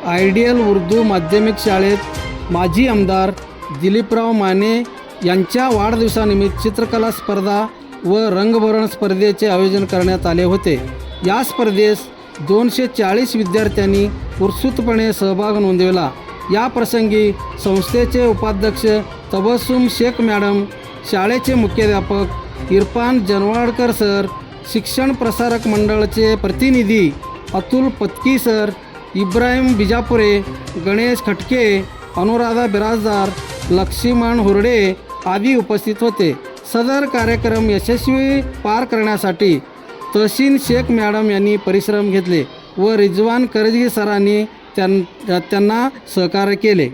Ideal Urdu माध्यमिक शाळेत माजी आमदार दिलीपराव माने यांच्या वाढदिवसानिमित्त चित्रकला स्पर्धा व रंगभरण स्पर्धेचे आयोजन करण्यात आले होते। या स्पर्धेस 240 विद्यार्थ्यांनी उत्स्फूर्तपणे सहभाग नोंदवला। या प्रसंगी संस्थेचे उपाध्यक्ष तबस्सुम शेख मॅडम, शाळेचे मुख्याध्यापक इरफान जनवाडकर सर, शिक्षण प्रसारक मंडळाचे प्रतिनिधी अतुल पत्की सर, इब्राहिम बिजापुरे, गणेश खटके, अनुराधा बिराजदार, लक्ष्मण हुरडे आदी उपस्थित होते। सदर कार्यक्रम यशस्वी पार करण्यासाठी तहसीन शेख मॅडम यांनी परिश्रम घेतले व रिजवान करजी सरांनी त्यांना सहकार्य केले।